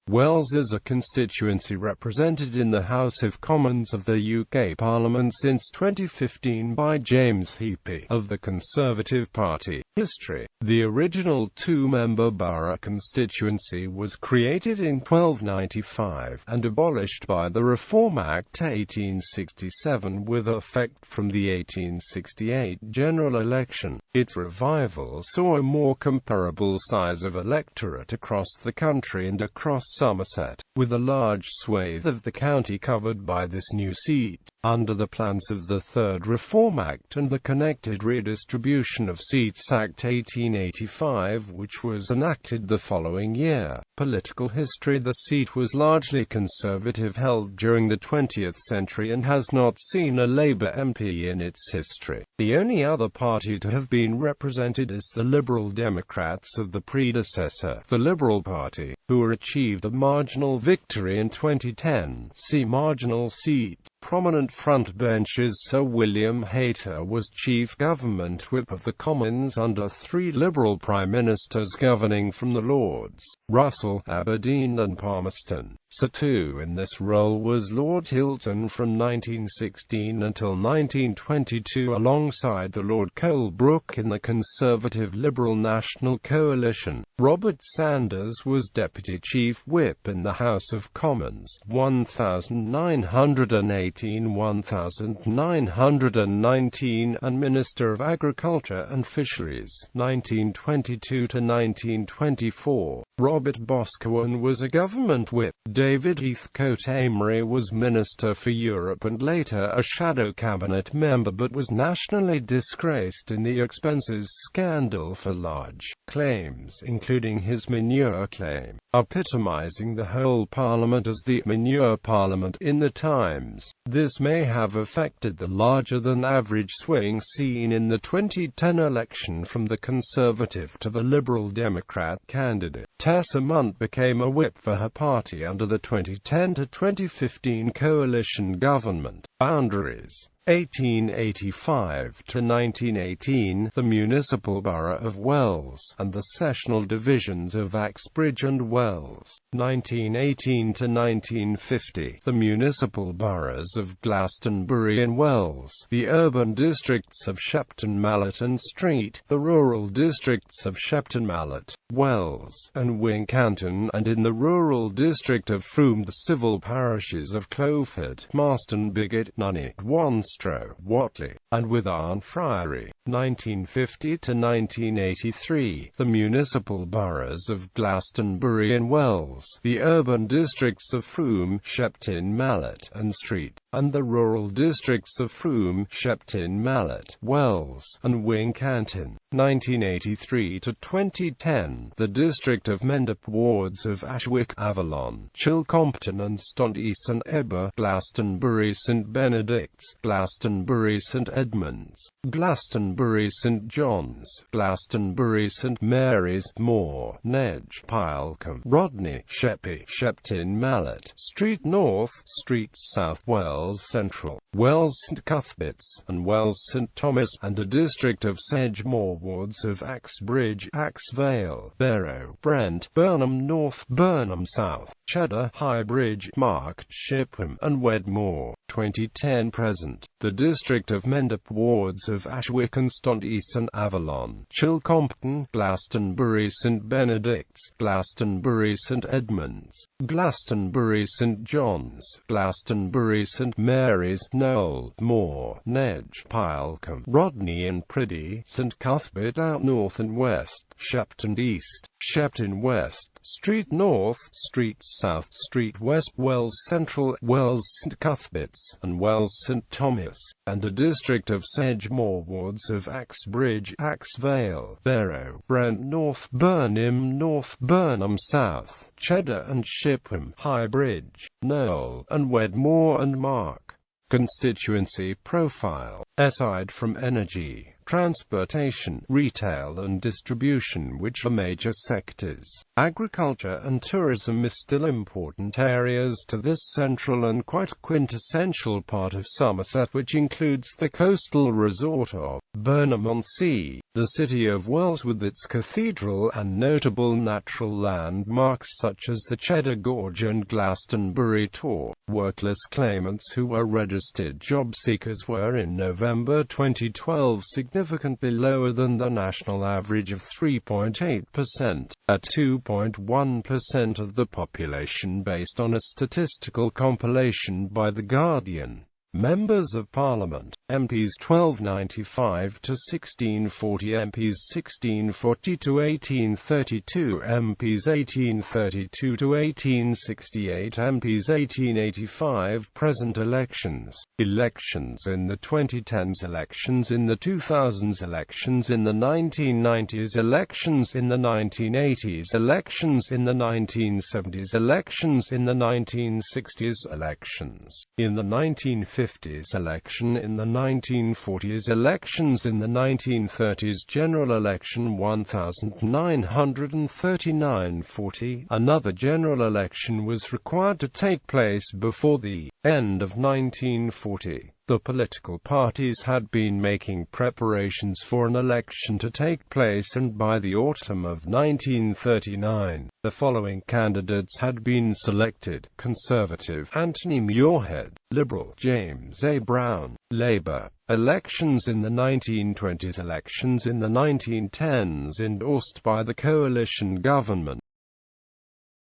Wells is a constituency represented in the House of Commons of the UK Parliament since 2015 by James Heappey of the Conservative Party. History: the original two-member borough constituency was created in 1295, and abolished by the Reform Act 1867 with effect from the 1868 general election. Its revival saw a more comparable size of electorate across the country and across Somerset, with a large swathe of the county covered by this new seat. Under the plans of the Third Reform Act and the Connected Redistribution of Seats Act 1885, which was enacted the following year. Political history: the seat was largely Conservative, held during the 20th century, and has not seen a Labour MP in its history. The only other party to have been represented is the Liberal Democrats of the predecessor, the Liberal Party, who achieved a marginal victory in 2010. See marginal seat. Prominent frontbenchers: Sir William Hayter was Chief Government Whip of the Commons under three Liberal Prime Ministers governing from the Lords, Russell, Aberdeen and Palmerston. Sir II in this role was Lord Hilton from 1916 until 1922, alongside the Lord Colebrook in the Conservative-Liberal National Coalition. Robert Sanders was Deputy Chief Whip in the House of Commons, 1918–1919, and Minister of Agriculture and Fisheries, 1922–1924. Robert Boscawen was a government whip. David Heathcote Amery was Minister for Europe and later a shadow cabinet member, but was nationally disgraced in the expenses scandal for large claims, including his manure claim, epitomizing the whole Parliament as the manure Parliament in the Times. This may have affected the larger-than-average swing seen in the 2010 election from the Conservative to the Liberal Democrat candidate. Tessa Munt became a whip for her party under the 2010–2015 coalition government. Boundaries: 1885 to 1918, the municipal borough of Wells, and the sessional divisions of Axbridge and Wells. 1918 to 1950, the municipal boroughs of Glastonbury and Wells, the urban districts of Shepton Mallet and Street, the rural districts of Shepton Mallet, Wells, and Wincanton, and in the rural district of Frome the civil parishes of Clowford, Marston Bigot, Nunney, Wanstrow, Watley, and Witharn Friary. 1950 to 1983, the municipal boroughs of Glastonbury and Wells, the urban districts of Frome, Shepton Mallet, and Street, and the rural districts of Frome, Shepton Mallet, Wells, and Wincanton. 1983 to 2010, the district of Mendip, wards of Ashwick, Avalon, Chilcompton and Stont East and Ebor, Glastonbury St Benedict's, Glastonbury St Edmunds, Glastonbury St John's, Glastonbury St Mary's, Moor, Nedge, Pilcombe, Rodney, Sheppey, Shepton Mallet, Street North, Street South, Wells Central, Wells St Cuthberts, and Wells St Thomas, and a district of Sedgemoor, wards of Axbridge, Axvale, Barrow, Brent, Burnham North, Burnham South, Cheddar, Highbridge, Mark, Shipham, and Wedmore. 2010–present, the district of Mendip, wards of Ashwick and Stont East and Avalon, Chilcompton, Glastonbury St Benedict's, Glastonbury St Edmunds, Glastonbury St John's, Glastonbury St Mary's, Knowle, Moor, Nedge, Pilcombe, Rodney and Priddy, St Cuthbert out north and west, Shepton East, Shepton West, Street North, Street South, Street West, Wells Central, Wells St Cuthberts, and Wells St Thomas, and a district of Sedgemoor, wards of Axbridge, Axvale, Barrow, Brent North, Burnham North, Burnham South, Cheddar and Shipham, Highbridge, Knowle, and Wedmore and Mark. Constituency profile: aside from energy, transportation, retail and distribution, which are major sectors. Agriculture and tourism is still important areas to this central and quite quintessential part of Somerset, which includes the coastal resort of Burnham-on-Sea, the city of Wells with its cathedral, and notable natural landmarks such as the Cheddar Gorge and Glastonbury Tor. Workless claimants who were registered job seekers were in November 2012 significantly lower than the national average of 3.8%, at 2.1% of the population based on a statistical compilation by The Guardian. Members of Parliament, MPs 1295 to 1640, MPs 1640 to 1832, MPs 1832 to 1868, MPs 1885. Present elections. Elections in the 2010s, elections in the 2000s, elections in the 1990s, elections in the 1980s, elections in the 1970s, elections in the 1960s, elections in the 1950s, election in the 1940s, elections in the 1930s, general election 1939-40. Another general election was required to take place before the end of 1940. The political parties had been making preparations for an election to take place, and by the autumn of 1939, the following candidates had been selected: Conservative, Anthony Muirhead; Liberal, James A. Brown; Labour. Elections in the 1920s, elections in the 1910s, endorsed by the coalition government.